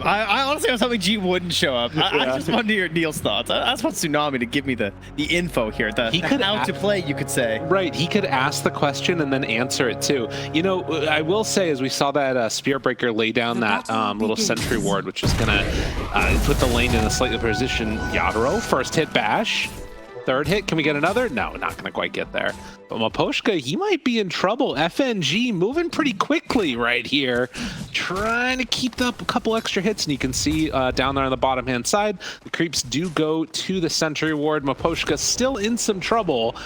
I honestly was hoping G wouldn't show up. I just wanted to hear Neil's thoughts. I just want Tsunami to give me the info here, how to play, you could say. Right, he could ask the question and then answer it too. You know, I will say, as we saw that Spirit Breaker lay down that little sentry ward, which is gonna put the lane in a slightly position. Yatoro, first hit bash. Third hit, can we get another? No, not gonna quite get there. But Miposhka, he might be in trouble. FNG moving pretty quickly right here, trying to keep up a couple extra hits. And you can see down there on the bottom hand side, the creeps do go to the sentry ward. Miposhka still in some trouble.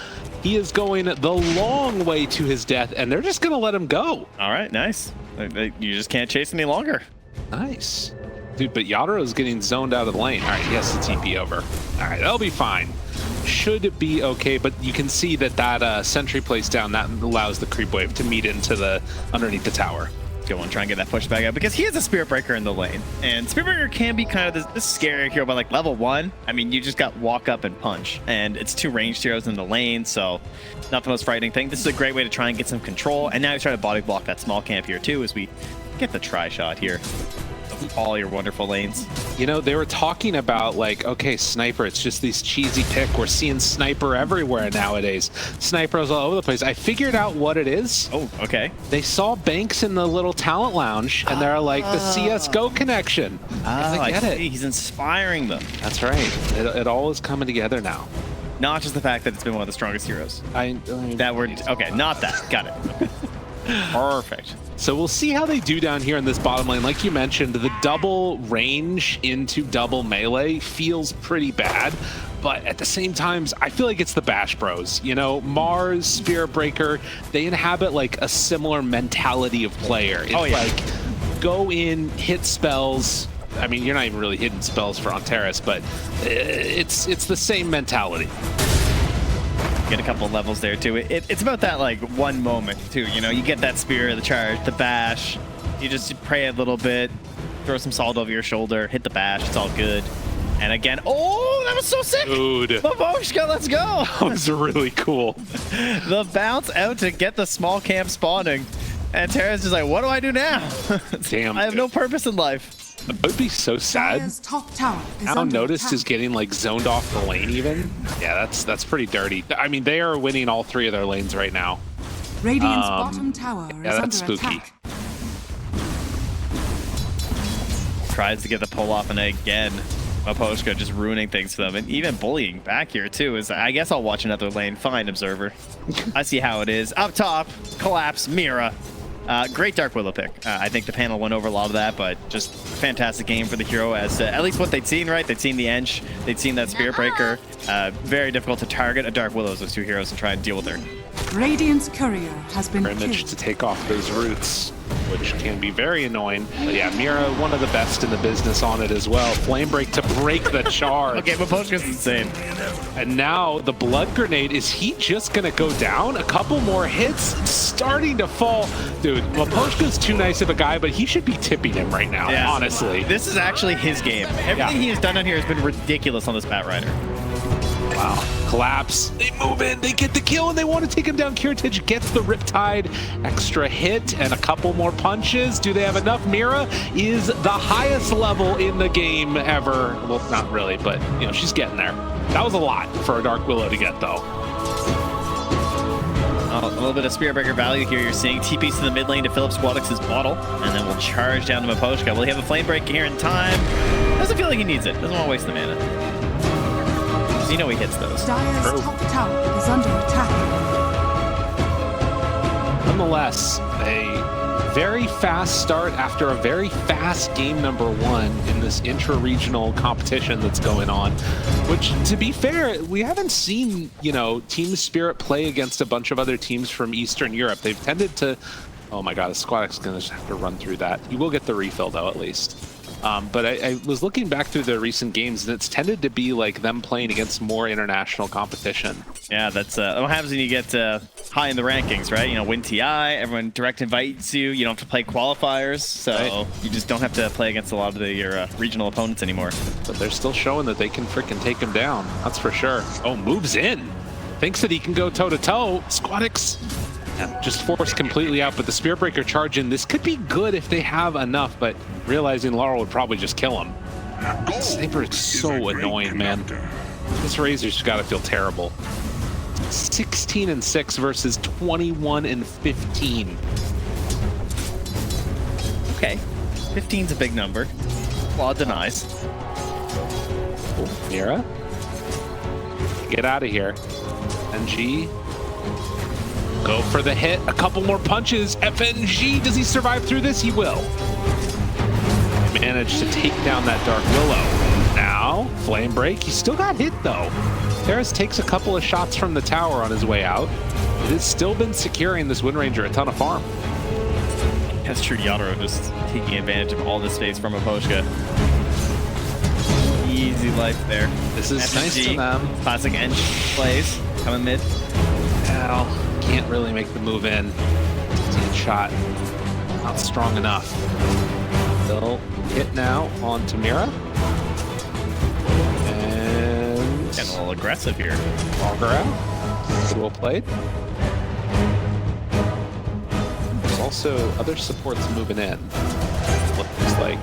He is going the long way to his death, and they're just gonna let him go. All right, nice. You just can't chase any longer. Nice. Dude, but Yatoro is getting zoned out of the lane. All right, he has to TP over. All right, that'll be fine. Should be okay, but you can see that sentry place down, that allows the creep wave to meet into the underneath the tower. Go on, try and get that pushback out, because he has a Spirit Breaker in the lane, and Spirit Breaker can be kind of this scary hero. But like level 1, I mean, you just got walk up and punch, and it's 2 ranged heroes in the lane, so not the most frightening thing. This is a great way to try and get some control, and now he's trying to body block that small camp here too, as we get the try shot here. All your wonderful lanes. You know, they were talking about like, okay, Sniper, it's just these cheesy pick. We're seeing Sniper everywhere nowadays. Snipers all over the place. I figured out what it is. Oh, okay. They saw Banks in the little talent lounge, and they're like, the CSGO connection. I get it. He's inspiring them. That's right. It all is coming together now. Not just the fact that it's been one of the strongest heroes. Okay, not that. Got it. Perfect. So we'll see how they do down here in this bottom lane. Like you mentioned, the double range into double melee feels pretty bad. But at the same time, I feel like it's the Bash Bros. You know, Mars, Spirit Breaker, they inhabit like a similar mentality of player. It's like, go in, hit spells. I mean, you're not even really hitting spells for Ontaris, but it's the same mentality. Get a couple of levels there too. It's about that like one moment too, you know, you get that Spirit, the charge, the bash, you just pray a little bit, throw some salt over your shoulder, hit the bash, it's all good. And again, oh, that was so sick! Dude. Miposhka, let's go! That was really cool. The bounce out to get the small camp spawning. And Tara's just like, what do I do now? Damn, I have no purpose in life. It would be so sad. Now Noticed is getting like zoned off the lane even. Yeah, that's pretty dirty. I mean, they are winning all 3 of their lanes right now. Radiant's bottom tower is that's under spooky. attack. Tries to get the pull off, and again, Miposhka just ruining things for them, and even bullying back here too. Is I guess I'll watch another lane. Fine, observer. I see how it is. Up top, collapse, Mira. Great Dark Willow pick. I think the panel went over a lot of that, but just fantastic game for the hero, as at least what they'd seen, right? They'd seen the Ench, they'd seen that Spirit Breaker. Very difficult to target a Dark Willow, those 2 heroes, and try and deal with her. Radiant's courier has been Image killed. to take off those roots, which can be very annoying. But yeah, Mira, one of the best in the business on it as well. Flame Break to break the charge. Okay, Miposhka's insane. And now the Blood Grenade, is he just gonna go down? A couple more hits, starting to fall. Dude, Miposhka's too nice of a guy, but he should be tipping him right now, honestly. This is actually his game. Everything he has done on here has been ridiculous on this Batrider. Wow. Collapse. They move in, they get the kill, and they want to take him down. Kiritich gets the Riptide. Extra hit and a couple more punches. Do they have enough? Mira is the highest level in the game ever. Well, not really, but you know, she's getting there. That was a lot for a Dark Willow to get, though. A little bit of Spirit Breaker value here. You're seeing TPs to the mid lane to fill up Squadix's bottle, and then we'll charge down to Miposhka. Will he have a Flame Break here in time? Doesn't feel like he needs it. Doesn't want to waste the mana. You know he hits those. Dire's top tower is under attack. Nonetheless, a very fast start after a very fast game number 1 in this intra-regional competition that's going on, which, to be fair, we haven't seen, you know, Team Spirit play against a bunch of other teams from Eastern Europe. They've tended to... Oh my god, Squadix is going to just have to run through that. You will get the refill, though, at least. But I was looking back through their recent games, and it's tended to be like them playing against more international competition. Yeah, that's what happens when you get high in the rankings, right? You know, win TI, everyone direct invites you. You don't have to play qualifiers, so you just don't have to play against a lot of your regional opponents anymore. But they're still showing that they can freaking take him down. That's for sure. Oh, moves in. Thinks that he can go toe-to-toe. Squadix Yeah, just forced completely out, but the Spirit Breaker charge in. This could be good if they have enough, but realizing Laurel would probably just kill him. Sniper is so annoying, man. This Razor's got to feel terrible. 16-6 versus 21-15. Okay, 15's a big number. Law denies. Oh, Mira, get out of here. NG, go for the hit. A couple more punches. FNG, does he survive through this? He will. Managed to take down that Dark Willow. Now, Flame Break. He still got hit, though. Terrace takes a couple of shots from the tower on his way out. It has still been securing this Windranger a ton of farm. That's true. Yatoro just taking advantage of all the space from Aposhka. Easy life there. This is FNG, nice to them. Classic Ench plays. Coming mid. Now, can't really make the move in. Team shot. Not strong enough. They'll hit now on Tamira. And Getting a little aggressive here. Auger out. Well played. There's also other supports moving in. Looks like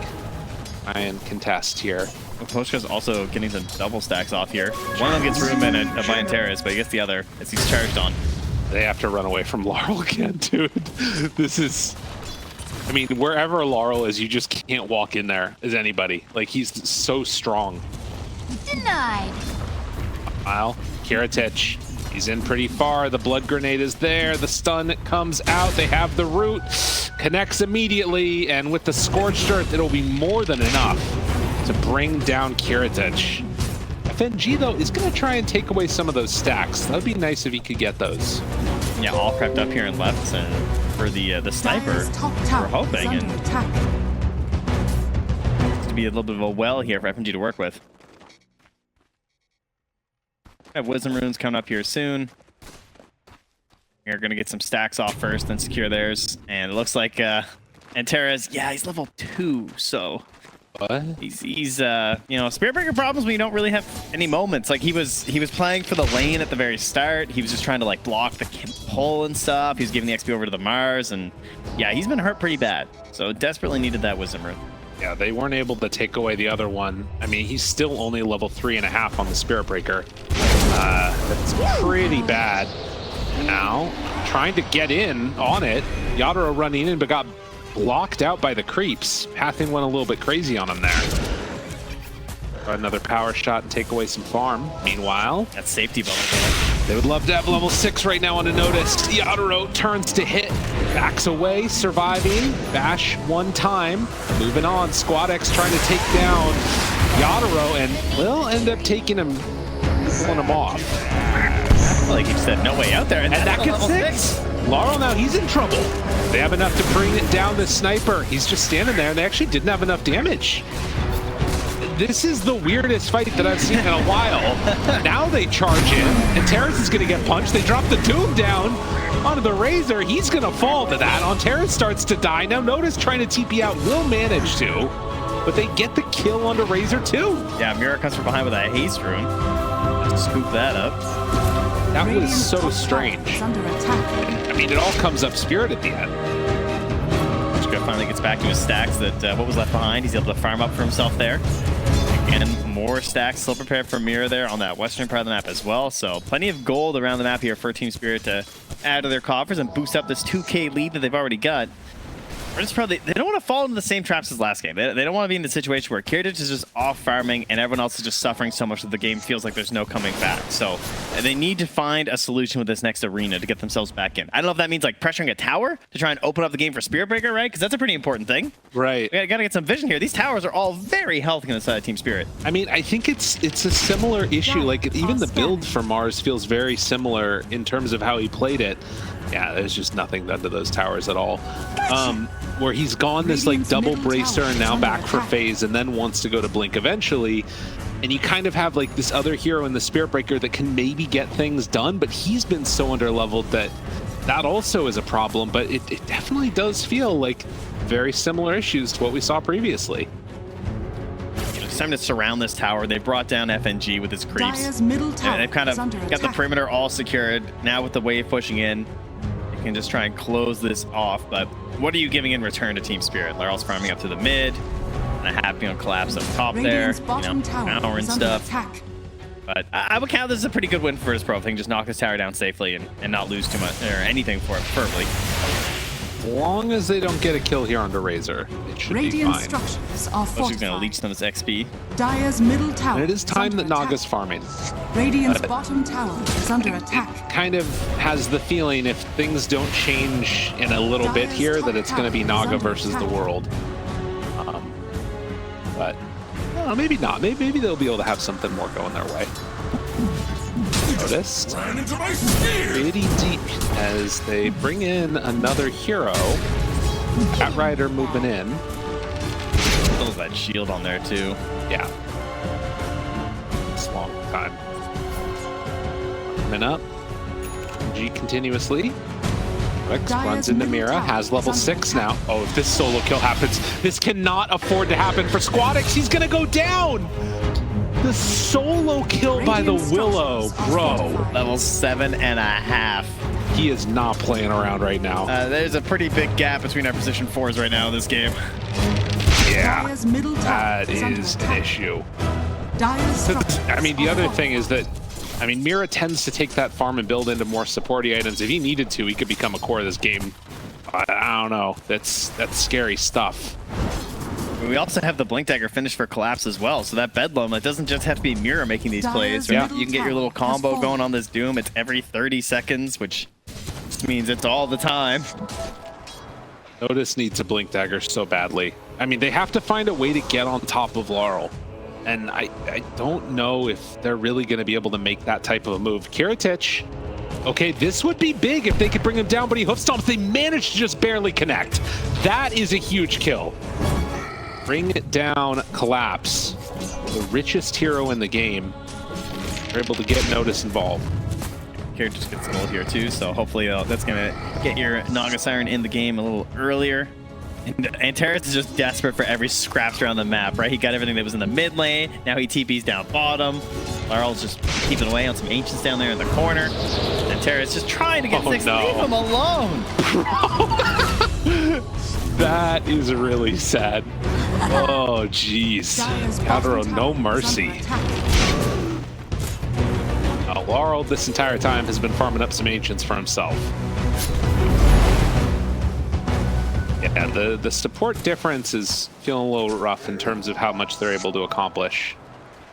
try and contest here. Aposhka's also getting some double stacks off here. One of them gets room in a Bind Terrace, but he gets the other as he's charged on. They have to run away from Laurel again, dude. This is... I mean, wherever Laurel is, you just can't walk in there as anybody. Like, he's so strong. Denied. Wow, Kiritich, he's in pretty far. The blood grenade is there. The stun comes out. They have the root. Connects immediately, and with the Scorched Earth, it'll be more than enough to bring down Kiritich. FNG, though, is going to try and take away some of those stacks. That would be nice if he could get those. Yeah, all crept up here and left, and for the sniper, Dire's top we're tower hoping is under and attack. to be a little bit of a well here for FNG to work with. We have Wisdom Runes coming up here soon. We're going to get some stacks off first, then secure theirs. And it looks like Antares, yeah, he's level 2, so... What? He's you know, Spirit Breaker problems when you don't really have any moments. Like he was playing for the lane at the very start. He was just trying to like block the pull and stuff. He was giving the XP over to the Mars, and yeah, he's been hurt pretty bad. So desperately needed that Wisdom Rune. Yeah, they weren't able to take away the other one. I mean, he's still only level 3.5 on the Spirit Breaker. That's pretty bad. Now, trying to get in on it. Yatoro running in, but got blocked out by the creeps. Pathing went a little bit crazy on him there. Another power shot and take away some farm. Meanwhile, That safety bonus. they would love to have level 6 right now on a notice. Yatoro turns to hit, backs away, surviving. Bash one time, moving on. Squad X trying to take down Yatoro and will end up taking him, pulling him off. Like you said, no way out there. And that gets level 6. Laurel now, he's in trouble. They have enough to bring it down the sniper. He's just standing there, and they actually didn't have enough damage. This is the weirdest fight that I've seen in a while. Now they charge in, and Terrace is going to get punched. They drop the Doom down onto the Razor. He's going to fall to that. On Terrace starts to die. Now Notice trying to TP out will manage to, but they get the kill onto Razor too. Yeah, Mira comes from behind with a haste rune. Just scoop that up. That was Radiant's so top tower strange. is under attack. I mean, it all comes up Spirit at the end. Chico finally gets back to his stacks that what was left behind. He's able to farm up for himself there. And more stacks still prepared for Mira there on that western part of the map as well. So plenty of gold around the map here for Team Spirit to add to their coffers and boost up this 2K lead that they've already got. They don't want to fall into the same traps as last game. They don't want to be in the situation where Kiritich is just off farming and everyone else is just suffering so much that the game feels like there's no coming back. So they need to find a solution with this next arena to get themselves back in. I don't know if that means like pressuring a tower to try and open up the game for Spirit Breaker, right? Because that's a pretty important thing. Right. We gotta get some vision here. These towers are all very healthy on the side of Team Spirit. I mean, I think it's a similar issue. Like, even the build for Mars feels very similar in terms of how he played it. Yeah, there's just nothing done to those towers at all. Where he's gone this like double bracer and now back for phase and then wants to go to blink eventually. And you kind of have like this other hero in the Spirit Breaker that can maybe get things done, but he's been so underleveled that also is a problem. But it definitely does feel like very similar issues to what we saw previously. It's time to surround this tower. They brought down FNG with his creeps. Dire's middle tower And they've kind of is under got the attack. perimeter all secured. Now with the wave pushing in, they and just try and close this off. But what are you giving in return to TSpirit? Laral's farming up to the mid, and a happy on collapse up top there. Radiant's bottom tower Power and is under stuff. attack. But I would count this as a pretty good win for his pro thing. Just knock this tower down safely and not lose too much or anything for it, preferably. As long as they don't get a kill here onto Razor, it should Radiant be fine. structures are She's going to fortified. leech some of this XP. Dire's middle tower. And it is time under that Naga's attack. farming. Radiant's bottom tower is under attack. Kind of has the feeling if things don't change in a little bit here that it's going to be Naga versus the world. But maybe not. Maybe they'll be able to have something more going their way. Noticed pretty deep as they bring in another hero. Cat Rider moving in. Still has that shield on there too. Yeah. It's a long time. Coming up. G continuously. Quick runs into Mira. Has level 6 now. Oh, if this solo kill happens, this cannot afford to happen for Squadix. He's gonna go down. The solo kill by the Willow, bro. Level 7.5. He is not playing around right now. There's a pretty big gap between our position 4s right now in this game. Yeah, Dire's middle tower that is under is an attack. issue. Dire's structures I mean, the are other thing fortified. is that, I mean, Mira tends to take that farm and build into more supporty items. If he needed to, he could become a core of this game. I don't know. That's scary stuff. We also have the Blink Dagger finish for collapse as well. So that Bedlam, it doesn't just have to be Mira making these plays. Right? middle You can get your little tower has combo fallen. going on this Doom. It's every 30 seconds, which means it's all the time. Notice needs a Blink Dagger so badly. I mean, they have to find a way to get on top of Laurel. And I don't know if they're really going to be able to make that type of a move. Kiritich, okay, this would be big if they could bring him down, but he hoof stomps. They managed to just barely connect. That is a huge kill. Bring it down, collapse. The richest hero in the game. They're able to get Notice involved. Here just gets gold here too, so hopefully that's gonna get your Naga Siren in the game a little earlier. And Terrace is just desperate for every scraps around the map, right? He got everything that was in the mid lane. Now he TP's down bottom. Laral's just keeping away on some ancients down there in the corner. And Terrace just trying to get 6. no. Leave him alone. That is really sad. Oh, jeez. Dire's bottom Yatoro, no tower is mercy. under attack. Laurel this entire time has been farming up some ancients for himself. Yeah, the support difference is feeling a little rough in terms of how much they're able to accomplish.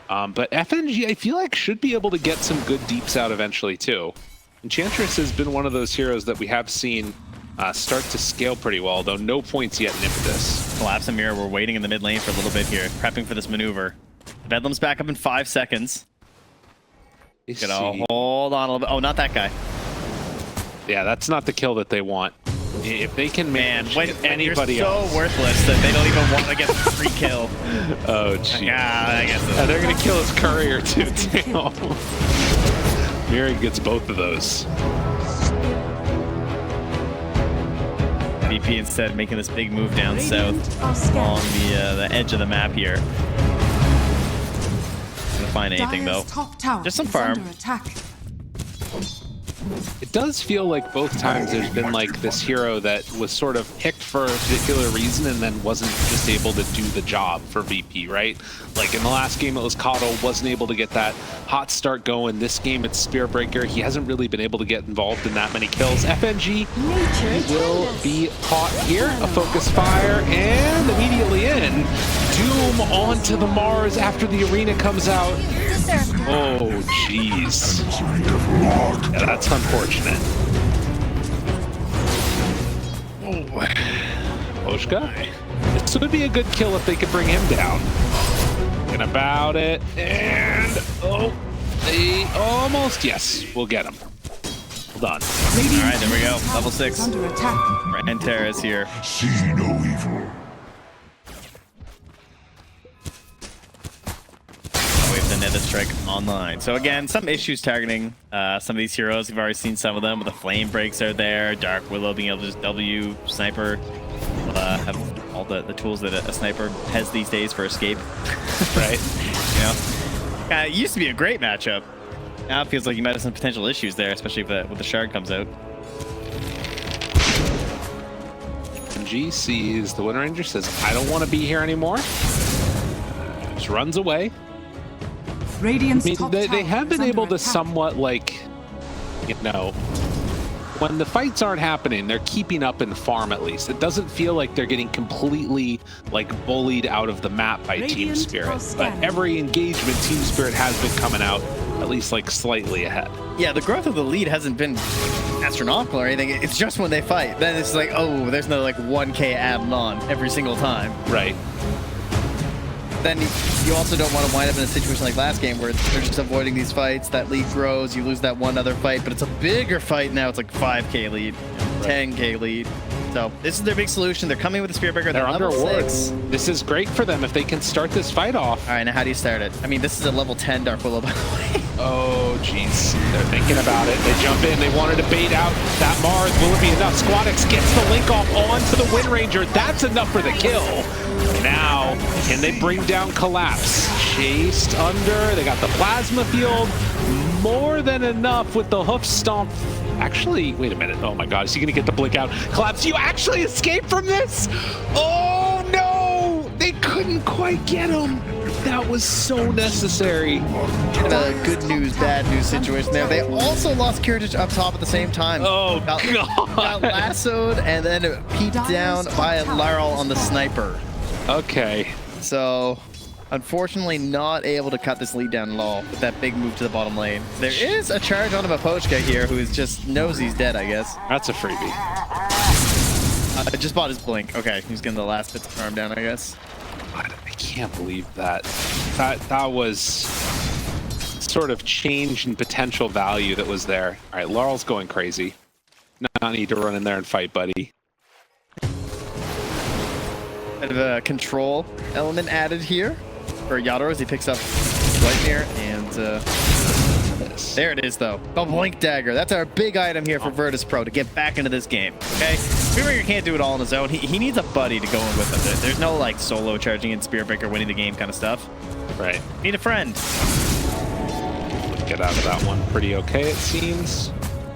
But FNG, I feel like, should be able to get some good deeps out eventually, too. Enchantress has been one of those heroes that we have seen start to scale pretty well, though no points yet in Impetus. Collapse and Mirror, we're waiting in the mid lane for a little bit here, prepping for this maneuver. Bedlam's back up in 5 seconds. Gotta hold on a little bit. Oh, not that guy. Yeah, that's not the kill that they want. If they can manage when anybody you're so else. worthless that they don't even want to get the free kill. Oh, jeez. Yeah, I guess so. And they're going to kill his courier, too. Damn. Miri gets both of those. VP instead making this big move down Radiant south are scattered. along the edge of the map here. Gonna find anything though. Dire's top tower Just some is farm. under attack. It does feel like both times there's been like this hero that was sort of picked for a particular reason and then wasn't just able to do the job for VP, right? Like in the last game it was Cottle, wasn't able to get that hot start going. This game it's Spearbreaker. He hasn't really been able to get involved in that many kills. FNG will be caught here. A focus fire and immediately in. Doom onto the Mars after the arena comes out. Oh, jeez. Yeah, that's unfortunate. Oshka? This would be a good kill if they could bring him down. Thinking about it, and they almost, yes, we'll get him. Well done. All right, there we go. Level 6. Under attack. And Terrace here. See no evil. Wave the Nether Strike online. So again, some issues targeting some of these heroes. We've already seen some of them. The flame breaks are there. Dark Willow being able to just W. Sniper have all the tools that a sniper has these days for escape. Right? You know? It used to be a great matchup. Now it feels like you might have some potential issues there, especially if when the shard comes out. Genji sees the Windranger, says, I don't want to be here anymore. Just runs away. Radiant's I mean, top they tower have been is able under to attack. somewhat, like, you know, when the fights aren't happening, they're keeping up in farm at least. It doesn't feel like they're getting completely, like, bullied out of the map by Radiant TSpirit. are But scanning. every engagement, TSpirit has been coming out at least, like, slightly ahead. Yeah, the growth of the lead hasn't been astronomical or anything. It's just when they fight. Then it's like, oh, there's no like 1K added on every single time. Right. Then you also don't want to wind up in a situation like last game where they're just avoiding these fights. That lead grows, you lose that one other fight, but it's a bigger fight now. It's like 5K lead, 10K lead. So this is their big solution. They're coming with the Spirit Breaker. They're under level ward. 6. This is great for them if they can start this fight off. All right, now how do you start it? I mean, this is a level 10 Dark Willow, by the way. Oh, jeez. They're thinking about it. They jump in. They wanted to bait out that Mars. Will it be enough? Squadix gets the link off onto the Windranger. That's enough for the kill. Now, can they bring down Collapse? Chased under. They got the Plasma Field. More than enough with the Hoof Stomp. Actually, wait a minute. Oh my God, is he going to get the blink out? Collapse, you actually escaped from this? Oh no! They couldn't quite get him. That was so necessary. Kind of a good news, bad news situation there. They also lost Kiritich up top at the same time. Oh, got God. lassoed and then peeped down by Laral on the sniper. Okay. So, unfortunately, not able to cut this lead down at all with that big move to the bottom lane. There is a charge on Mapochka here who just knows he's dead, I guess. That's a freebie. Just bought his blink. Okay, he's getting the last bits of farm down, I guess. I can't believe that. That was sort of change in potential value that was there. All right, Laurel's going crazy. Not need to run in there and fight, buddy. Bit of a control element added here for Yatoro as he picks up Nightmare, and there it is though. The Blink Dagger. That's our big item here for Virtus Pro to get back into this game. Okay, Spiritbreaker can't do it all on his own. He needs a buddy to go in with him. There's no like solo charging in Spiritbreaker winning the game kind of stuff. Right. Need a friend. Get out of that one pretty okay, it seems.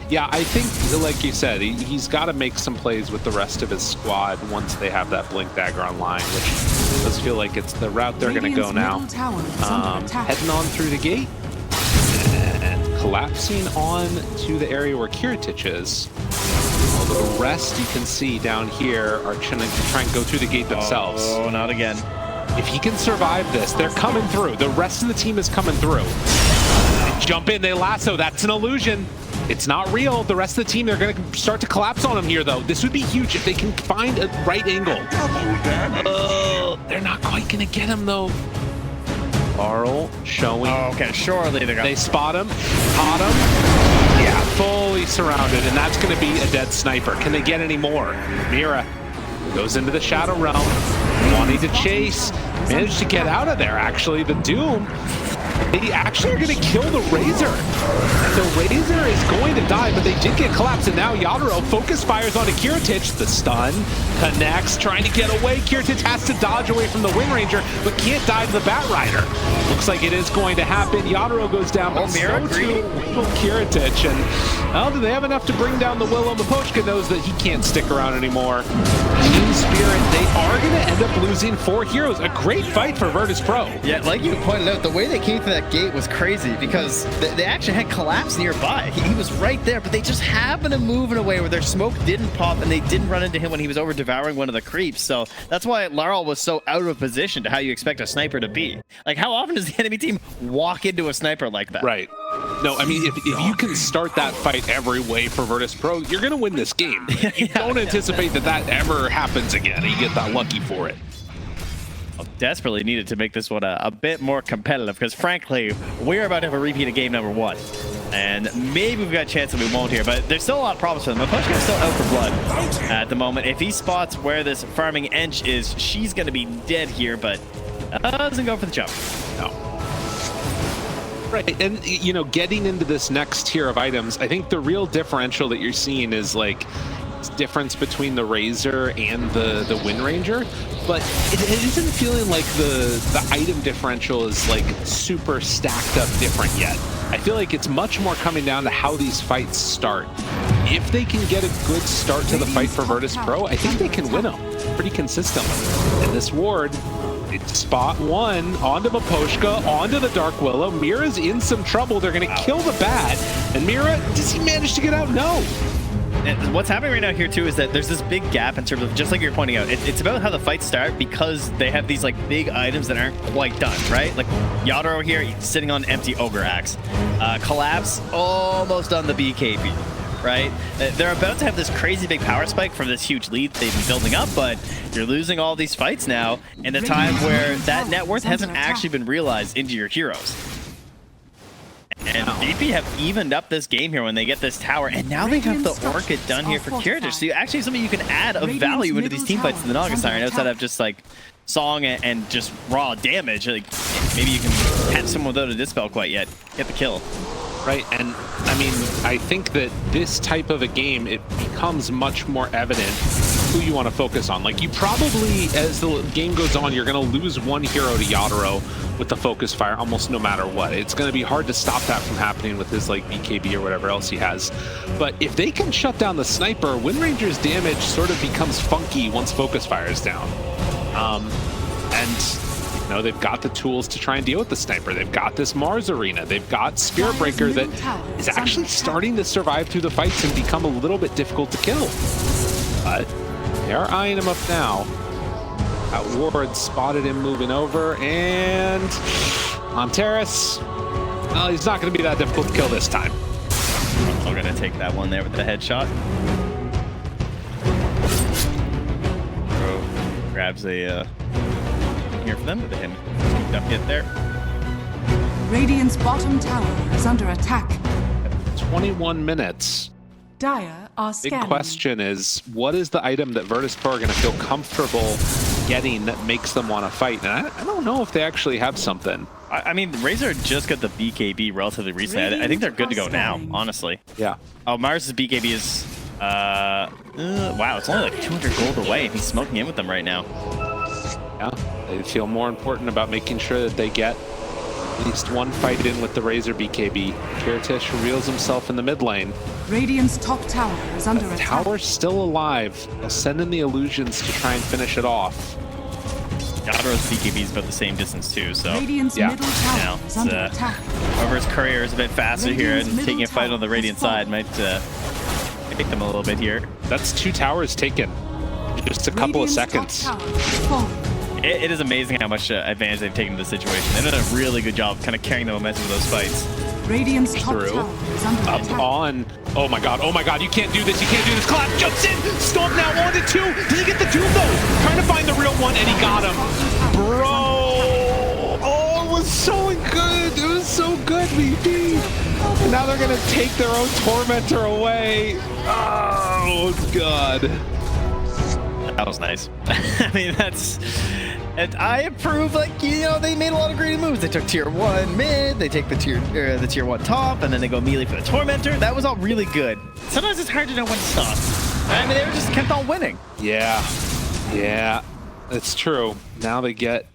Yeah, I think, like you said, he's got to make some plays with the rest of his squad once they have that Blink Dagger online, which does feel like it's the route they're going to go now. Heading on through the gate and collapsing on to the area where Kiritich is. Although the rest you can see down here are trying to try and go through the gate themselves. Oh, not again. If he can survive this, they're coming through. The rest of the team is coming through. They jump in, they lasso. That's an illusion. It's not real. The rest of the team, they're going to start to collapse on him here, though. This would be huge if they can find a right angle. They're not quite going to get him, though. Laurel showing. Oh, okay, surely they're They spot him, caught him. Yeah, fully surrounded, and that's going to be a dead sniper. Can they get any more? Mira goes into the Shadow Realm, wanting to chase. Managed to get out of there, actually. The Doom. They actually are going to kill the Razor. The Razor is going to die, but they did get collapsed, and now Yatoro focus fires onto Kiritich. The stun connects, trying to get away. Kiritich has to dodge away from the Windranger, but can't die to the Batrider. Looks like it is going to happen. Yatoro goes down, but so too will Kiritich. And, well, do they have enough to bring down the Willow? Mapochka knows that he can't stick around anymore. TSpirit, they are going to end up losing 4 heroes. A great fight for Virtus Pro. Yeah, like you pointed out, the way they came to that gate was crazy because they actually had Collapse nearby. He was right there, but they just happened to move in a way where their smoke didn't pop and they didn't run into him when he was over devouring one of the creeps. So that's why Laral was so out of position to how you expect a sniper to be. Like, how often does the enemy team walk into a sniper like that? Right. No, I mean, if you can start that fight every way for Virtus Pro, you're going to win this game. You don't anticipate that ever happens again. You get that lucky for it. Desperately needed to make this one a bit more competitive because, frankly, we're about to have a repeat of game number 1. And maybe we've got a chance that we won't here, but there's still a lot of problems for them. Mapochka is still out for blood at the moment. If he spots where this farming Ench is, she's going to be dead here, but doesn't go for the jump. No. Right, and, you know, getting into this next tier of items, I think the real differential that you're seeing is, like, difference between the Razor and the Windranger, but it isn't feeling like the item differential is like super stacked up different yet. I feel like it's much more coming down to how these fights start. if they can get a good start to the fight for Virtus Pro, I think they can win them pretty consistently. And this ward, it's spot one onto Miposhka, onto the Dark Willow. Mira's in some trouble. They're going to kill the bat. And Mira, does he manage to get out? No. And what's happening right now here too is that there's this big gap in terms of, just like you're pointing out, it's about how the fights start because they have these like big items that aren't quite done, right? Like Yatoro here, he's sitting on empty Ogre Axe. Collapse, almost on the BKB, right? They're about to have this crazy big power spike from this huge lead they've been building up, but you're losing all these fights now in a time where that net worth hasn't actually been realized into your heroes. And VP have evened up this game here when they get this tower, and now they have the Orchid done here for Kiritish. So actually something you can add of value into these team fights in the Naga Siren outside of just like Song and just raw damage. Like maybe you can catch someone without a Dispel quite yet, get the kill. Right, and I mean, I think that this type of a game, it becomes much more evident who you want to focus on. Like, you probably, as the game goes on, you're going to lose one hero to Yatoro with the focus fire almost no matter what. It's going to be hard to stop that from happening with his, like, BKB or whatever else he has. But if they can shut down the sniper, Windranger's damage sort of becomes funky once focus fire is down. And you know, they've got the tools to try and deal with the sniper. They've got this Mars arena. They've got Spirit Breaker that is actually starting to survive through the fights and become a little bit difficult to kill. But they are eyeing him up now. That ward spotted him moving over, and on Terrace, well, he's not going to be that difficult to kill this time. I'm going to take that one there with the headshot. Bro grabs a here for them, but they haven't scooped up yet there. Radiant's bottom tower is under attack. 21 minutes. Dire are Big scanning. question is, what is the item that Virtus Pro are going to feel comfortable getting that makes them want to fight? And I don't know if they actually have something. I mean, Razor just got the BKB relatively recently. I think they're good to go now, honestly. Yeah. Oh, Mars' BKB is, wow, it's only like 200 gold away, and he's smoking in with them right now. Yeah, they feel more important about making sure that they get at least one fight in with the Razor BKB. Kiritish reveals himself in the mid lane. Radiant's top tower is under attack. Tower's still alive. They'll send in the illusions to try and finish it off. Yatoro's BKB is about the same distance too, so Radiant's yeah. middle tower is under attack. Whoever's courier is a bit faster here and taking a fight on the Radiant side might take them a little bit here. That's 2 towers taken. Just a couple of seconds. It is amazing how much advantage they've taken in this situation. They've done a really good job kind of carrying the momentum of those fights. Radiant's top Through. tower is under Up attack. on. Oh my god, you can't do this, you can't do this. Collapse jumps in, Stomp now 1-2. Does he get the doom though? Trying to find the real one, and he got him. Bro! Oh, it was so good. It was so good, VP. And now they're gonna take their own Tormentor away. Oh god. That was nice. I mean, and I approve, like, you know, they made a lot of great moves. They took tier 1 mid, they take the tier 1 top, and then they go melee for the Tormentor. That was all really good. Sometimes it's hard to know when to stop. I mean, they were just kept on winning. Yeah, that's true. Now they get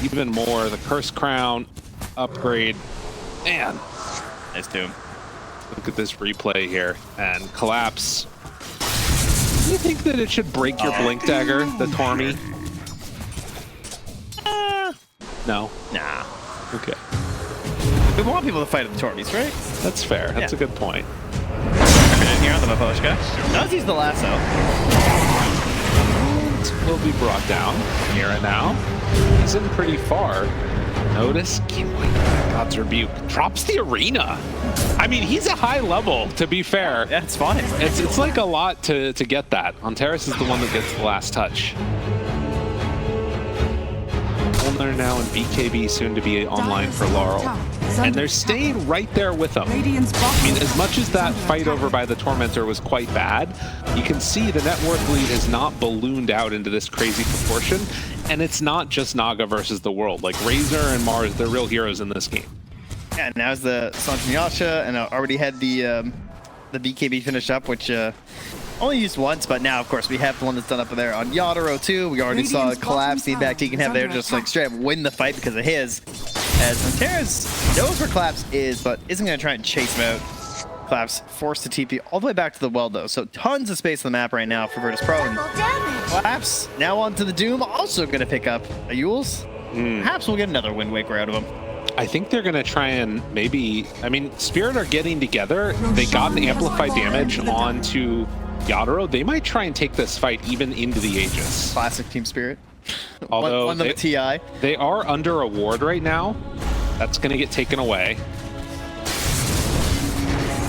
even more. The Curse Crown upgrade. Man, Nice Doom. look at this replay here. And Collapse. Do you think that it should break your Blink Dagger, the Tormy? No? Nah. Okay. We want people to fight at the Tormies, right? That's fair. That's a good point. Coming in here on the Miposhka. Does use the lasso. And will be brought down. Mira now. He's in pretty far. Notice God's Rebuke drops the arena. I mean, he's a high level, to be fair. Yeah, it's fine. It's like a lot to get that. On Terrace is the one that gets the last touch. They're now in BKB, soon to be online for Laurel. And they're staying right there with them. I mean, as much as that fight over by the Tormentor was quite bad, you can see the net worth lead has not ballooned out into this crazy proportion. And it's not just Naga versus the world. Like, Razor and Mars, they're real heroes in this game. Yeah, now's the Sanjanyasha, and I already had the BKB finished up, which only used once, but now, of course, we have the one that's done up there on Yatoro, too. We already saw Collapse, the impact he can have there, just like straight up win the fight because of his. As Monteras knows where Collapse is, but isn't going to try and chase him out. Claps forced to TP all the way back to the well, though. So tons of space on the map right now for Virtus Pro. And Double damage. Claps now onto the Doom, also going to pick up a Yules. Perhaps we'll get another Wind Waker out of him. I think they're going to try and maybe... I mean, Spirit are getting together. They got an amplified damage onto Yatoro. They might try and take this fight even into the Aegis. Classic Team Spirit. Although one of the TI. They are under a ward right now. That's going to get taken away.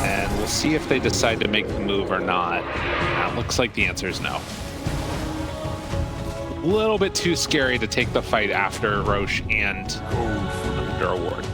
And we'll see if they decide to make the move or not. Looks like the answer is no. A little bit too scary to take the fight after Roche and under a ward.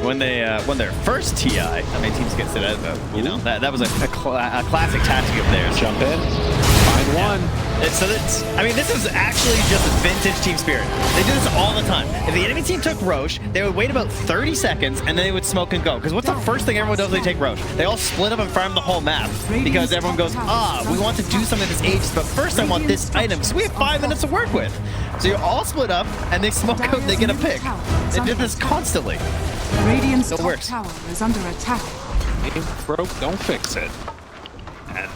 When they won their first TI, how many teams get sit out of them? You know, that was a classic tactic of theirs. Jump in, find one. So that's, I mean, this is actually just vintage Team Spirit. They do this all the time. If the enemy team took Roche, they would wait about 30 seconds and then they would smoke and go. Because what's the first thing everyone does when they take Roche? They all split up and farm the whole map. Because everyone goes, we want to do something this Aegis, but first I want this item. So we have 5 minutes to work with. So you all split up and they smoke out and they get a pick. They did this constantly. Radiant's Still top works. tower is under attack. If broke, don't fix it. And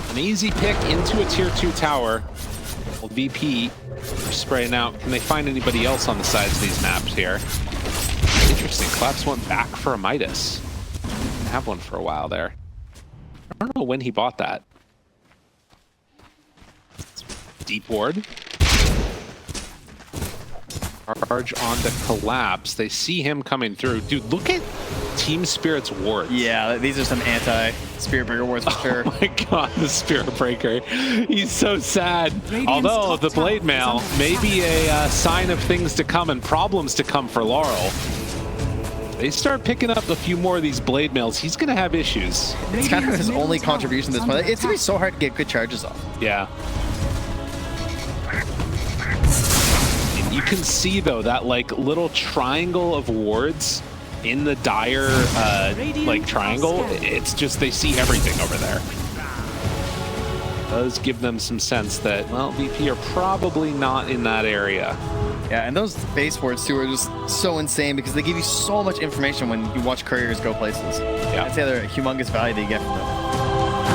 an easy pick into a tier 2 tower. Well, VP are spraying out. Can they find anybody else on the sides of these maps here? Interesting. Claps went back for a Midas. Didn't have one for a while there. I don't know when he bought that. Deep ward. Charge on the Collapse. They see him coming through. Dude, look at Team Spirit's wards. Yeah, these are some anti-Spirit Breaker wards for sure. Oh my god, the Spirit Breaker. He's so sad. Radiant's Although top the tower Blade is Mail under may be a sign of things to come and problems to come for Laurel. They start picking up a few more of these Blade Mails. He's going to have issues. It's kind of his middle only tower contribution to is this point. under It's going to be attack. so hard to get good charges off. Yeah. And you can see, though, that like little triangle of wards in the dire like triangle. It's just they see everything over there. Does give them some sense that, well, VP are probably not in that area. Yeah, and those base wards too are just so insane because they give you so much information when you watch couriers go places. Yeah. That's the other humongous value that you get from them.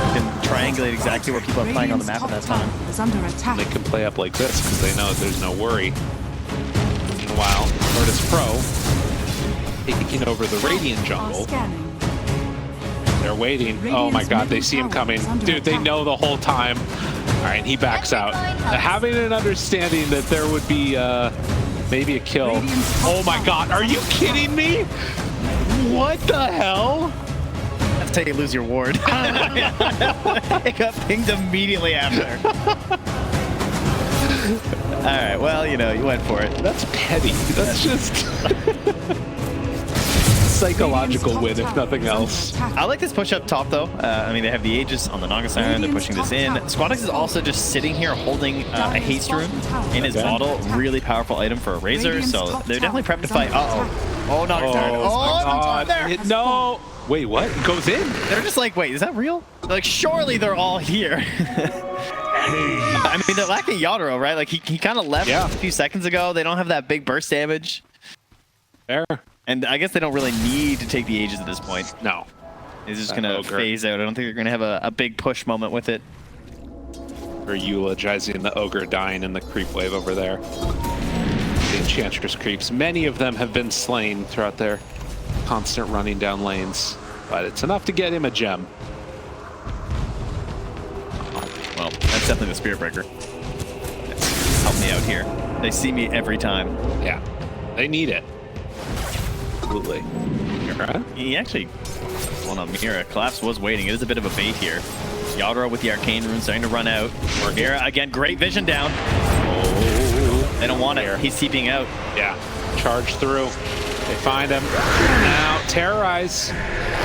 You can triangulate exactly where people are playing on the map at that time. Is under attack. They can play up like this because they know there's no worry. Meanwhile, Virtus Pro taking over the Radiant jungle. Scanning. They're waiting. Oh my god, they see him coming. Dude, they know the whole time. All right, he backs out. Having an understanding that there would be maybe a kill. Oh my god, are you kidding me? What the hell? That's how you lose your ward. It got pinged immediately after. All right, well, you know, you went for it. That's petty. That's just psychological win, if nothing else. I like this push up top, though. I mean, they have the Aegis on the Naga Siren. They're pushing this in. Squadix is also just sitting here holding a haste rune in his model. Really powerful item for a Razor, so they're definitely prepped to fight. Uh-oh. Oh, Naga Siren. Oh, there. No. Wait, what? It goes in? They're just like, wait, is that real? They're like, surely they're all here. I mean, they're lacking Yatoro, right? Like, he kind of left a few seconds ago. They don't have that big burst damage. Fair. And I guess they don't really need to take the Aegis at this point. No. It's just going to phase out. I don't think they're going to have a big push moment with it. Or eulogizing the Ogre dying in the creep wave over there. The Enchantress creeps. Many of them have been slain throughout their constant running down lanes. But it's enough to get him a gem. Well, that's definitely the Spirit Breaker. Help me out here. They see me every time. Yeah. They need it. Absolutely. Mira? He actually... Well, no, Mira. Collapse was waiting. It is a bit of a bait here. Yatoro with the Arcane Rune starting to run out. Mira, again, great vision down. Oh. They don't want it. He's TPing out. Yeah. Charge through. They find him. Now, terrorize.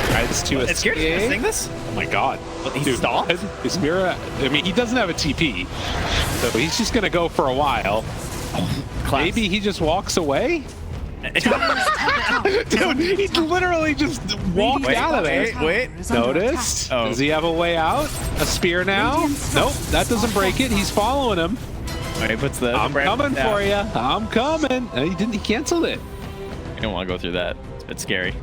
Guides to It's scared to sing this? Oh my god. He stopped? Is Mira... I mean, he doesn't have a TP. So he's just going to go for a while. Maybe he just walks away? Dude, he literally just walked out of there. Wait. Noticed? Oh. Does he have a way out? A spear now? Nope, that doesn't break it. He's following him. He puts the I'm coming for you. I'm coming. And he canceled it. You don't want to go through that. It's a bit scary.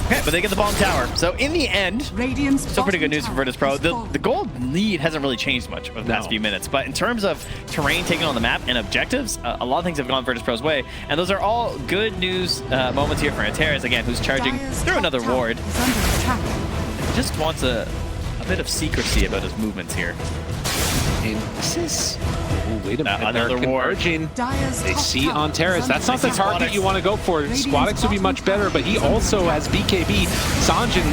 Okay, but they get the bottom tower. So in the end, Radiant's still pretty good news for bottom Virtus tower Pro. has The fallen. gold lead hasn't really changed much over the past few minutes, but in terms of terrain taken on the map and objectives, a lot of things have gone Virtus Pro's way, and those are all good news moments here for Antares, again, who's charging Dire's through top another tower ward. is under attack. Just wants a bit of secrecy about his movements here. And this is... Oh, wait a minute. Another They're ward. converging. Dire's They top see tower on is Terrace. under That's not the attack. target you want to go for. Radiant's Squadix would be much better, but he also has BKB, Sanjin,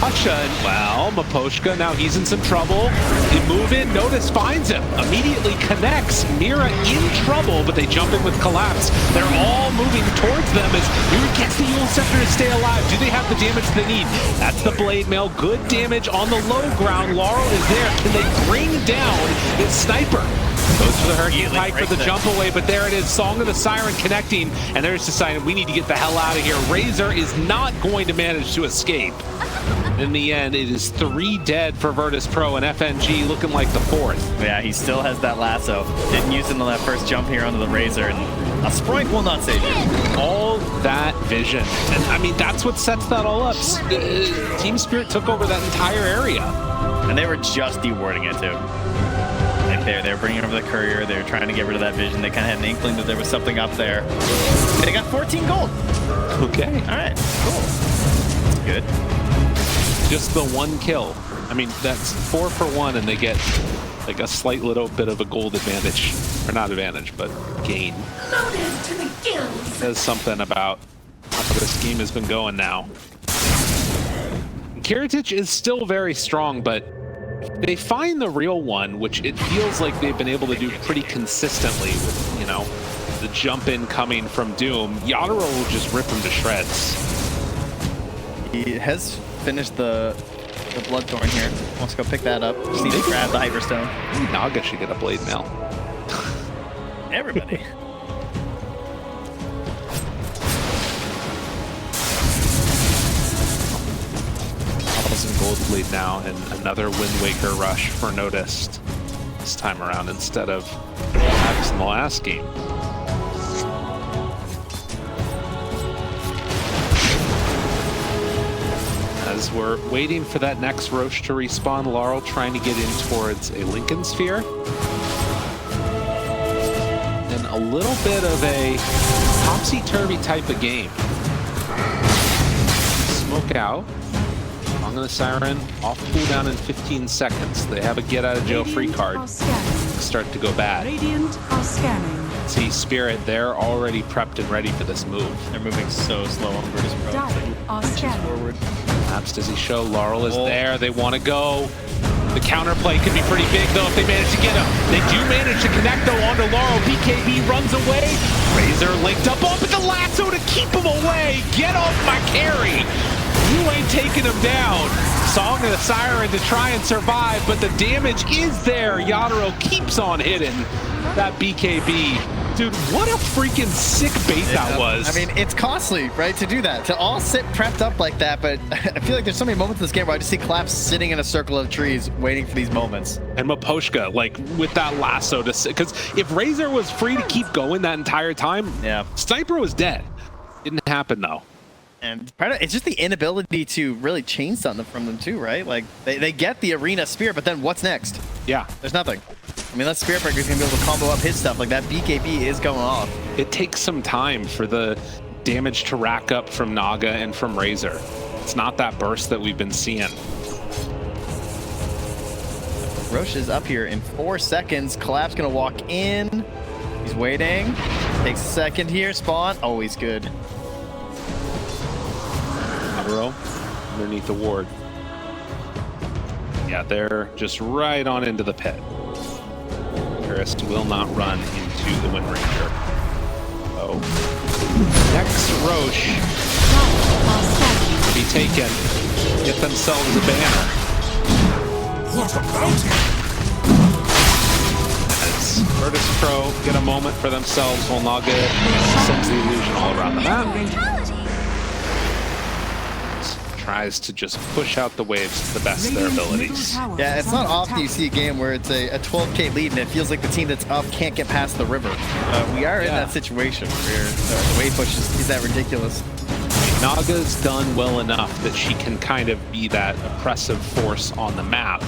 Asha, and well, Maposhka. Now he's in some trouble. They move in. Notice finds him. Immediately connects. Mira in trouble, but they jump in with Collapse. They're all moving towards them as Mira gets the Yule Scepter to stay alive. Do they have the damage they need? That's the Blade Mail. Good damage on the low ground. Laurel is there. Can they bring down his sniper? Goes for the Hurricane Pike for the jump away, but there it is. Song of the Siren connecting, and they're just deciding we need to get the hell out of here. Razor is not going to manage to escape. In the end, it is 3 dead for Virtus Pro, and FNG looking like the 4th. Yeah, he still has that lasso. Didn't use it on that first jump here onto the Razor, and a Sproink will not save you. All that vision, and I mean, that's what sets that all up. TSpirit took over that entire area. And they were just dewarding it too. Right there, they were bringing over the courier. They were trying to get rid of that vision. They kind of had an inkling that there was something up there. They got 14 gold. Okay. All right, cool. That's good. Just the 1 kill. I mean, that's 4 for 1, and they get like a slight little bit of a gold advantage. Or not advantage, but gain. Loaded to the gills. Says something about how this game has been going now. Kiritich is still very strong, but they find the real one, which it feels like they've been able to do pretty consistently with, you know, the jump in coming from Doom. Yatoro will just rip him to shreds. He has finished the Bloodthorn here. Wants to go pick that up. Just need to grab the Hyperstone. Naga should get a Blade Mail. Everybody. Some gold lead now, and another Wind Waker rush for Noticed this time around instead of Max in the last game. As we're waiting for that next Roche to respawn, Laurel trying to get in towards a Lincoln Sphere. And a little bit of a topsy-turvy type of game. Smoke out. Song of the Siren off cooldown in 15 seconds. They have a get out of jail free card. Start to go bad. Radiant are scanning. TSpirit, they're already prepped and ready for this move. They're moving so slow on Virtus Pro. Dire are scanning. Forward. Perhaps does he show? Laurel is there. They want to go. The counterplay could be pretty big, though, if they manage to get him. They do manage to connect, though, onto Laurel. BKB runs away. Razor linked up. Oh, but the lasso to keep him away. Get off my carry. You ain't taking him down. Song of the Siren to try and survive, but the damage is there. Yatoro keeps on hitting that BKB. Dude, what a freaking sick bait that was. I mean, it's costly, right, to do that. To all sit prepped up like that, but I feel like there's so many moments in this game where I just see Collapse sitting in a circle of trees waiting for these moments. And Maposhka, like, with that lasso to sit. Because if Razor was free to keep going that entire time, Yeah. Sniper was dead. Didn't happen, though. And part of it's just the inability to really change something from them too, right? Like they get the arena spear, but then what's next? Yeah. There's nothing. I mean, that Spirit Breaker's gonna be able to combo up his stuff. Like that BKB is going off. It takes some time for the damage to rack up from Naga and from Razor. It's not that burst that we've been seeing. Roche is up here in 4 seconds. Collapse gonna walk in. He's waiting. Takes a second here. Spawn. Always good. Yatoro underneath the ward. Yeah, they're just right on into the pit. Harris will not run into the Windranger. Oh. Next Roche to be taken. Get themselves a banner. What a bounty! As Virtus Pro get a moment for themselves while Naga sends the illusion all around the map. Mentality. Tries to just push out the waves to the best of their abilities. Yeah, it's not often you see a game where it's a 12k lead and it feels like the team that's up can't get past the river. We are in that situation where the wave push is that ridiculous. Naga's done well enough that she can kind of be that oppressive force on the map.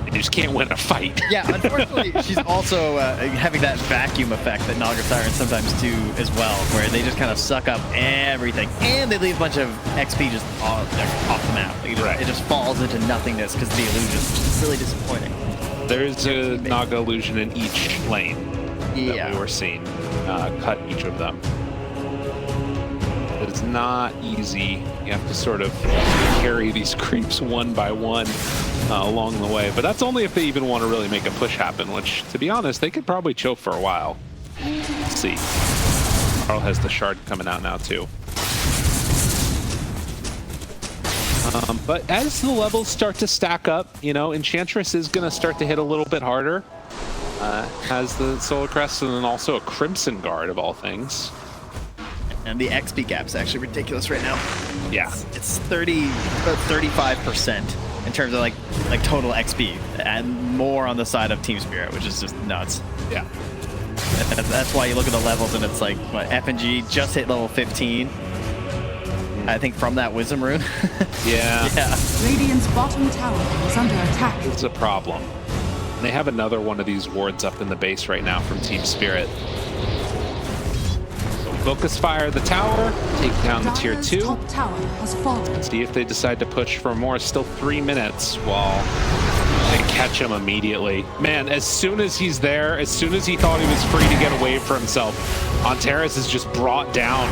You just can't win a fight. Yeah, unfortunately, she's also having that vacuum effect that Naga Sirens sometimes do as well, where they just kind of suck up everything, and they leave a bunch of XP just off the map. Like it just falls into nothingness because of the illusion, which is really disappointing. There's a Naga illusion in each lane that we were seeing cut each of them. It's not easy. You have to sort of carry these creeps one by one along the way. But that's only if they even want to really make a push happen, which, to be honest, they could probably choke for a while. Let's see. Carl has the shard coming out now, too. But as the levels start to stack up, you know, Enchantress is going to start to hit a little bit harder. Has the Solar Crest and then also a Crimson Guard, of all things. And the XP gap is actually ridiculous right now. Yeah. It's about 35% in terms of like total XP, and more on the side of TSpirit, which is just nuts. Yeah. That's why you look at the levels and it's like, what, F&G just hit level 15. I think from that Wisdom Rune. Yeah. Radiant's bottom tower is under attack. It's a problem. They have another one of these wards up in the base right now from TSpirit. Focus fire the tower, take down the tier 2. Top tower has fallen. See if they decide to push for more. Still 3 minutes while they catch him immediately. Man, as soon as he's there, as soon as he thought he was free to get away for himself, Antares is just brought down.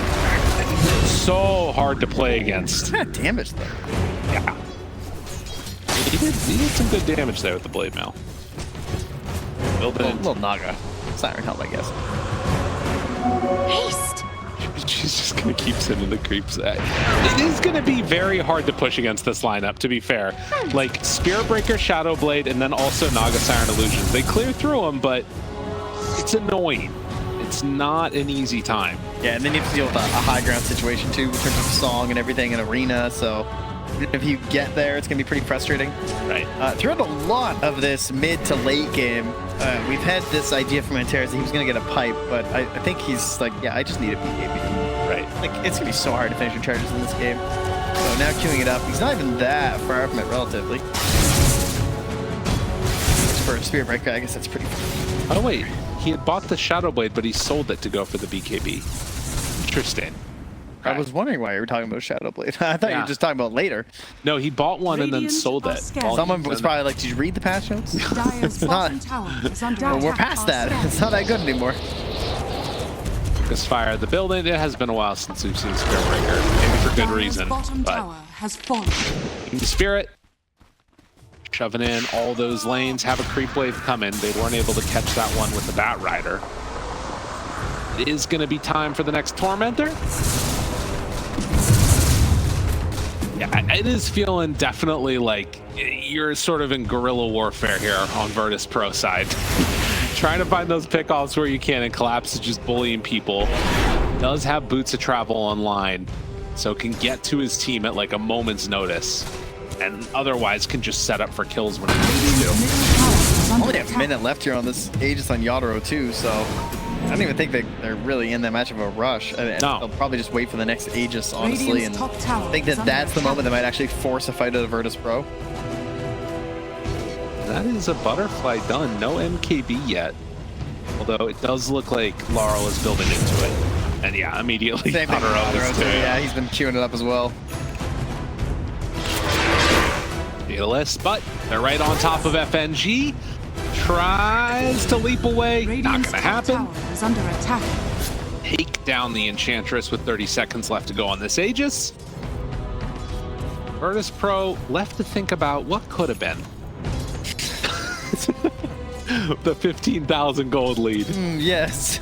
So hard to play against. Not damage though. Yeah. He did some good damage there with the blade mail. Little Naga Siren help, I guess. Haste! She's just going to keep sending the creeps. It is going to be very hard to push against this lineup, to be fair. Like, Spirit Breaker, Shadow Blade, and then also Naga Siren Illusions. They clear through them, but it's annoying. It's not an easy time. Yeah, and then you have to deal with a high ground situation, too, in terms of song and everything, and arena, so if you get there, it's going to be pretty frustrating. Right. Throughout a lot of this mid to late game, we've had this idea from Antares that he was going to get a pipe, but I think he's like, yeah, I just need a BKB. Right. Like, it's going to be so hard to finish your charges in this game. So now queuing it up, he's not even that far from it, relatively. For a Spirit Breaker, I guess that's pretty fun. Oh, wait. He had bought the Shadow Blade, but he sold it to go for the BKB. Interesting. I was wondering why you were talking about Shadow Blade. I thought you were just talking about later. No, he bought one and then sold it. Someone was probably like, did you read the patch notes? Dyer's bottom tower is under attack. Well, we're past that. It's not that good anymore. Focus fire the building. It has been a while since we've seen Spirit Breaker. Maybe for good reason. Bottom But tower has fallen. the Spirit shoving in all those lanes, have a creep wave coming. They weren't able to catch that one with the Bat Rider. It is going to be time for the next Tormentor. Yeah, it is feeling definitely like you're sort of in guerrilla warfare here on Virtus Pro side. Trying to find those pickoffs where you can, and Collapse is just bullying people. Does have Boots of Travel online, so can get to his team at like a moment's notice, and otherwise can just set up for kills when he needs to. Only a minute left here on this Aegis on Yatoro too, so I don't even think they're really in that much of a rush. I mean, they'll probably just wait for the next Aegis, honestly, and I think that's the moment that might actually force a fight of the Virtus Pro. That is a butterfly done. No MKB yet. Although it does look like Laurel is building into it. And yeah, immediately Same thing with Yatoro too. Yeah, he's been queuing it up as well. Daedalus, but they're right on top of FNG. Tries to leap away. Not gonna happen. Is under attack. Take down the Enchantress with 30 seconds left to go on this Aegis. Virtus Pro left to think about what could have been. The 15,000 gold lead. Yes.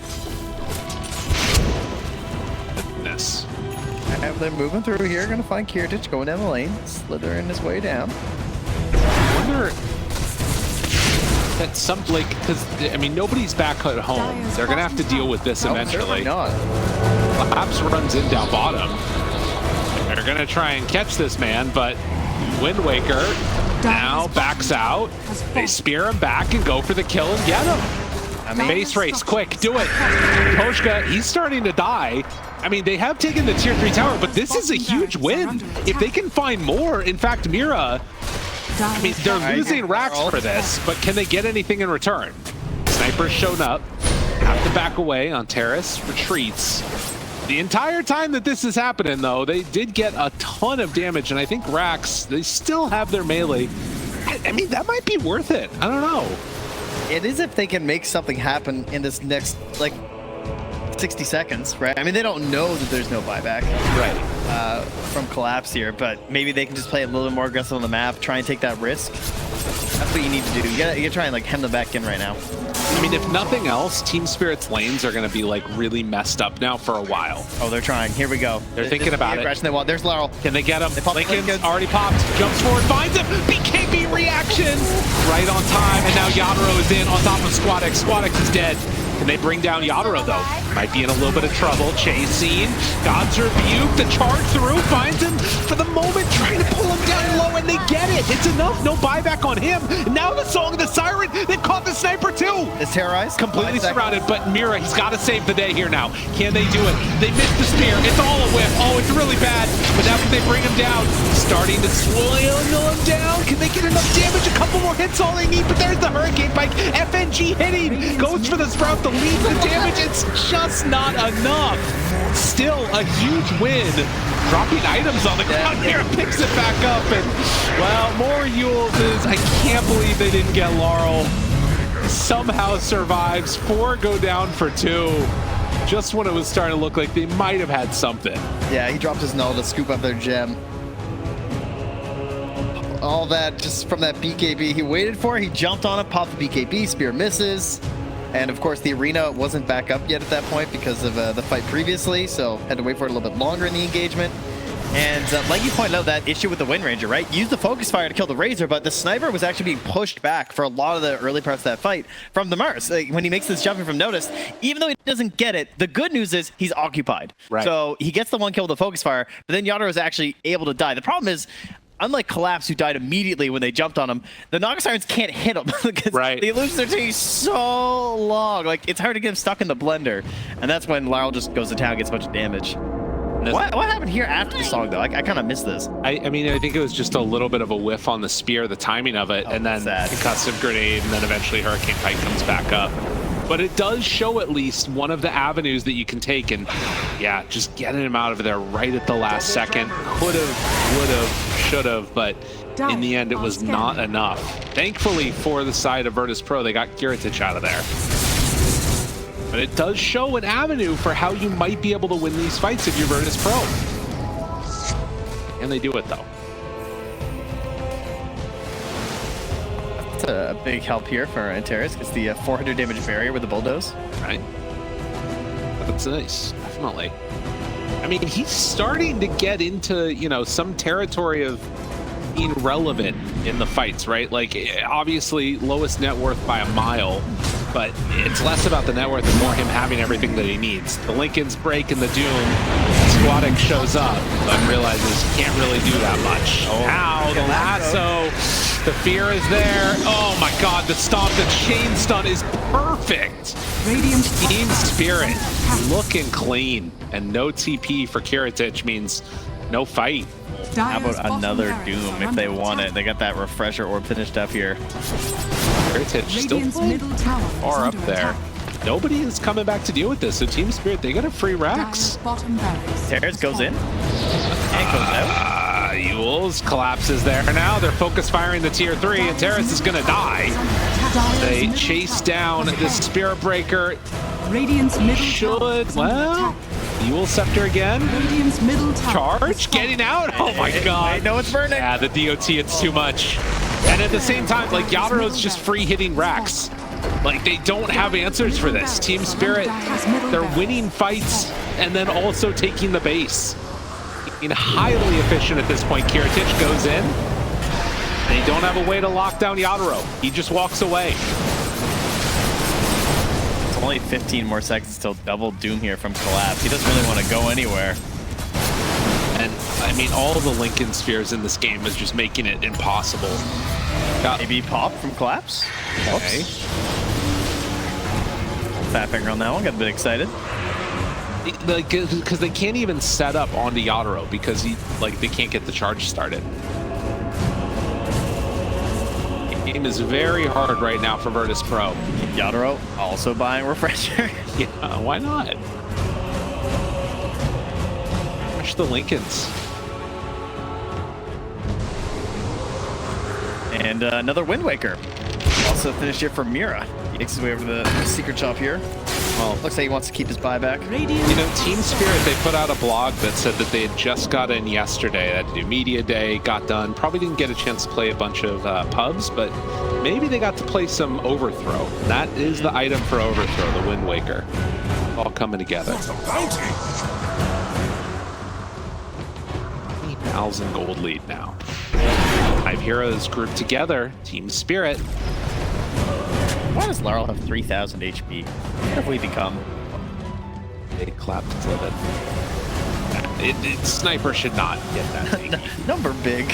Goodness. They're moving through here, gonna find Kiritich going down the lane, slithering his way down. I wonder that some, like, because I mean nobody's back at home. They're gonna have to deal with this eventually. Not. Collapse runs in down bottom. They're gonna try and catch this man, but Wind Waker now backs out. They spear him back and go for the kill and get him. Base race, quick, do it. Poshka, he's starting to die. I mean, they have taken the tier 3 tower, but this is a huge win. If they can find more, in fact, Mira, I mean, they're losing racks for this, but can they get anything in return? Sniper's shown up, have to back away on Terrace, retreats. The entire time that this is happening, though, they did get a ton of damage, and I think racks, they still have their melee. I mean, that might be worth it. I don't know. It is if they can make something happen in this next, like, 60 seconds, right? I mean, they don't know that there's no buyback from Collapse here, but maybe they can just play a little more aggressive on the map, try and take that risk. That's what you need to do. You gotta try and like hem them back in right now. I mean, if nothing else, TSpirit's lanes are going to be like really messed up now for a while. Oh, they're trying. Here we go. They're thinking about it. They want. There's Laurel. Can they get him? Lincoln's Lincoln. already popped. Jumps forward, finds him. BKB reaction right on time. And now Yatoro is in on top of Squadex. Squadex is dead. Can they bring down Yatoro, though? Might be in a little bit of trouble. Chasing. God's Rebuke. The charge through. Finds him for the moment. Trying to pull him down low, and they get it. It's enough. No buyback on him. Now the Song of the Siren. They've caught the sniper, too. It's terrorized. Completely surrounded, but Mira, he's got to save the day here now. Can they do it? They missed the spear. It's all a whiff. Oh, it's really bad. But now can they bring him down? Starting to swindle him down. Can they get enough damage? A couple more hits, all they need. But there's the Hurricane Pike. FNG hitting. Goes for the Sprout to lead the damage. It's just not enough. Still a huge win. Dropping items on the ground here. Picks it back up. And, well, more Yules is, I can't believe they didn't get Laurel. Somehow survives. 4 go down for 2. Just when it was starting to look like they might have had something. Yeah, he dropped his null to scoop up their gem. All that just from that BKB he waited for. He jumped on it, popped the BKB, spear misses. And of course the arena wasn't back up yet at that point because of the fight previously, so had to wait for it a little bit longer in the engagement. And like you pointed out, that issue with the Windranger, right? Used the focus fire to kill the Razor, but the sniper was actually being pushed back for a lot of the early parts of that fight from the Mars. Like, when he makes this jumping from notice, even though he doesn't get it, the good news is he's occupied. Right. So he gets the one kill with the focus fire, but then Yatoro is actually able to die. The problem is, unlike Collapse, who died immediately when they jumped on him, the Naga Sirens can't hit him because the illusions are taking so long. Like, it's hard to get him stuck in the blender. And that's when Laurel just goes to town and gets a bunch of damage. What happened here after the song, though? I kind of missed this. I mean, I think it was just a little bit of a whiff on the spear, the timing of it, and then concussive grenade, and then eventually Hurricane Pike comes back up. But it does show at least one of the avenues that you can take, and yeah, just getting him out of there right at the last second. Could have, would have, should have, but in the end, it was not enough. Thankfully for the side of Virtus Pro, they got Kiritich out of there. But it does show an avenue for how you might be able to win these fights if you're Virtus Pro. And they do it, though. That's a big help here for Antares. It's the 400 damage barrier with the bulldoze. Right. That's nice, definitely. I mean, he's starting to get into, you know, some territory of being relevant in the fights, right? Like, obviously, lowest net worth by a mile. But it's less about the net worth and more him having everything that he needs. The Lincoln's break and the Doom. Squadex shows up, but realizes he can't really do that much. Now the lasso. The fear is there. Oh my god, the stomp, the chain stun is perfect. TSpirit looking clean. And no TP for Kiritich means no fight. How about another Doom if they want it? They got that refresher orb finished up here. Kiritich still far up there. Nobody is coming back to deal with this, so TSpirit, they got a free Rax. Terrace goes in and goes out. Yules collapses there. Now they're focus firing the tier 3, and Terrace is gonna die. They chase down this Spirit Breaker. Should, well, Yule Scepter again. Charge, getting out. Oh my god. No, it's burning. Yeah, the DOT, it's too much. And at the same time, like, Yatoro's just free hitting Rax. Like, they don't have answers for this. TSpirit, they're winning fights and then also taking the base. Being highly efficient at this point. Kiritich goes in. They don't have a way to lock down Yatoro. He just walks away. It's only 15 more seconds till double Doom here from Collapse. He doesn't really want to go anywhere. And, I mean, all the Lincoln spheres in this game is just making it impossible. Maybe pop from Collapse? Okay. fat finger on that one. Got a bit excited. Because they can't even set up onto Yatoro because they can't get the charge started. The game is very hard right now for Virtus Pro. Yatoro also buying Refresher. Yeah, why not? Rush the Lincolns. And another Wind Waker. Also finished here for Mira. He makes his way over to the secret shop here. Well, looks like he wants to keep his buyback. You know, TSpirit, they put out a blog that said that they had just got in yesterday. They had to do media day, got done. Probably didn't get a chance to play a bunch of pubs, but maybe they got to play some Overthrow. That is the item for Overthrow, the Wind Waker. All coming together. What a bounty! 8,000 gold lead now. 5 heroes grouped together. TSpirit. Why does Laurel have 3,000 HP? What have we become? They clapped Flibbit. Sniper should not get that tanky. Number big.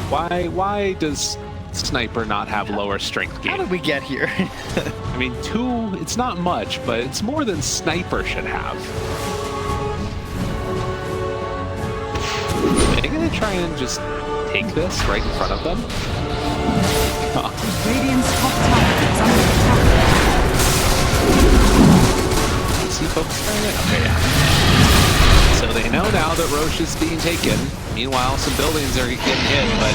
Why does Sniper not have lower strength gain? How did we get here? I mean, 2, it's not much, but it's more than Sniper should have. Are they gonna try and just take this right in front of them? Radiant's top tower is under attack. See folks trying it? Okay, yeah. So they know now that Roche is being taken. Meanwhile, some buildings are getting hit, but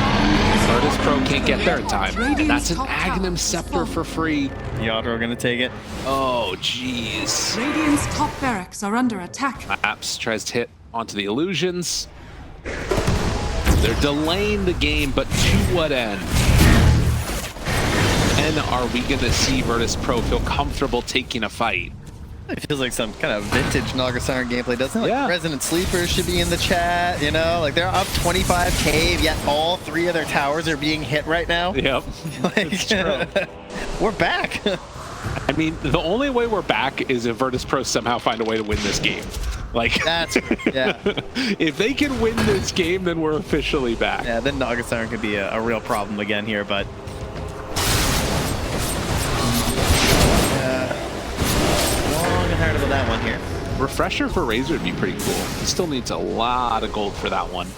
Virtus Pro can't get there in time. And that's an Agnum Scepter for free. Yatoro gonna take it. Oh, jeez. Radiant's top barracks are under attack. Apps tries to hit onto the illusions. They're delaying the game, but to what end? And are we going to see Virtus Pro feel comfortable taking a fight? It feels like some kind of vintage Naga Siren gameplay, doesn't it? Like Yeah. Resident Sleepers should be in the chat, you know? Like they're up 25k, yet all 3 of their towers are being hit right now. Yep. Like, we're back. I mean, the only way we're back is if Virtus Pro somehow find a way to win this game. Like, That's yeah. if they can win this game, then we're officially back. Yeah, then Naga Siren could be a real problem again here, but long and hard about that one here. Refresher for Razor would be pretty cool. He still needs a lot of gold for that one.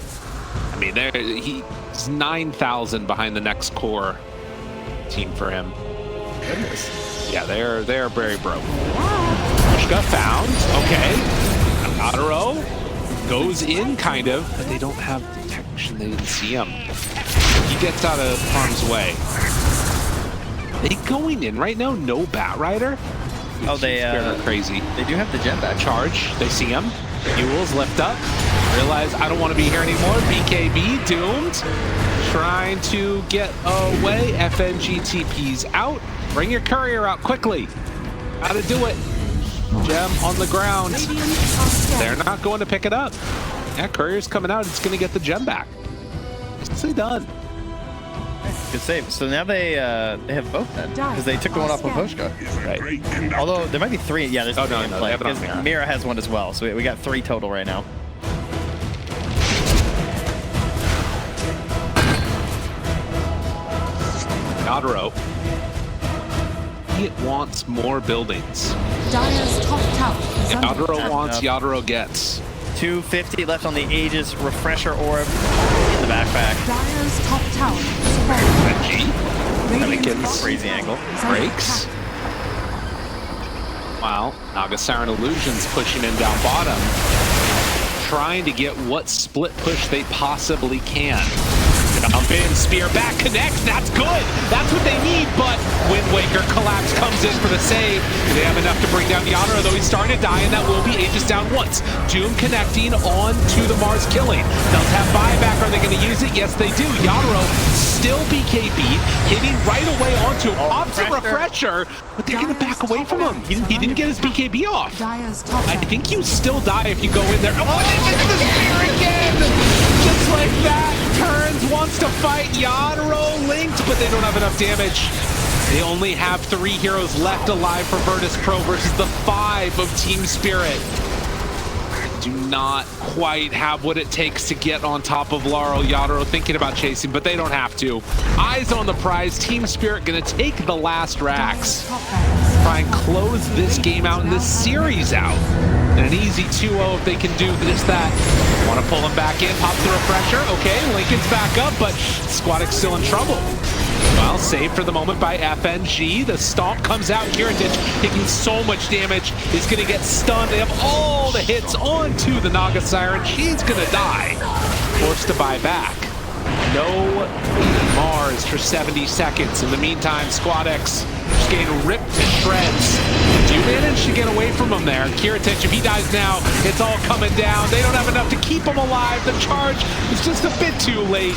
I mean, he's 9,000 behind the next core team for him. Goodness. Yeah, they're very broke. Pushka found. Okay. Yatoro goes in, kind of, but they don't have detection. They didn't see him. He gets out of harm's way. They going in right now? No Bat Rider? Oh, They're crazy. They do have the gem back. Charge. They see him. Mules lift up. Realize I don't want to be here anymore. BKB doomed. Trying to get away. FNG TP's out. Bring your courier out quickly. Gotta do it. Gem on the ground. They're not going to pick it up. Yeah, courier's coming out. It's going to get the gem back. Nicely done. Good save. So now they have both then, because they took the one off of Poshka. Right. Although there might be 3. Yeah, there's 3 in no, play. they have it on because Mira. Mira has one as well, so we got 3 total right now. Yatoro. He wants more buildings. Dire's top tower is under Yatoro attack. wants, Yatoro gets. 250 left on the Aegis. Refresher orb in the backpack. Dire's top tower is falling. G. Radiant's Anakin's bottom crazy tower angle. is under Breaks. attack. Wow, Naga Siren Illusions pushing him down bottom. Trying to get what split push they possibly can. Jump in, spear back, connect, that's good. That's what they need, but Wind Waker collapse comes in for the save. They have enough to bring down Yatoro, though he's starting to die, and that will be Aegis down once. Doom connecting on to the Mars killing. Does have buyback, are they gonna use it? Yes, they do. Yatoro still BKB, hitting right away onto him. Pops a refresher, but they're gonna back away from him. He didn't get his BKB off. Dire's top I tower. think you still die if you go in there. Oh, and they get the spear again! Just like that, turns, wants to fight. Yatoro linked, but they don't have enough damage. They only have 3 heroes left alive for Virtus Pro versus the 5 of TSpirit. Do not quite have what it takes to get on top of Laurel. Yatoro thinking about chasing, but they don't have to. Eyes on the prize. TSpirit gonna take the last racks. Dire's top barracks try and close this game out and this series out. And an easy 2-0 if they can do just that. Want to pull him back in, pops the refresher. Okay, Lincoln's back up, but Squadix still in trouble. Well, saved for the moment by FNG. The stomp comes out. Kiritich taking so much damage. He's going to get stunned. They have all the hits onto the Naga Siren. She's going to die. Forced to buy back. No Mars for 70 seconds. In the meantime, Squadix just getting ripped to shreds. Do manage to get away from him there. Kiritich, if he dies now, it's all coming down. They don't have enough to keep him alive. The charge is just a bit too late.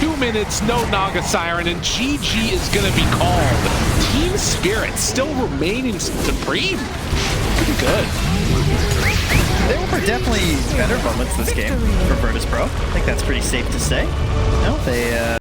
2 minutes, no Naga Siren, and GG is going to be called. TSpirit still remaining supreme. Pretty good. There were definitely better moments this game for Virtus Pro. I think that's pretty safe to say. No, they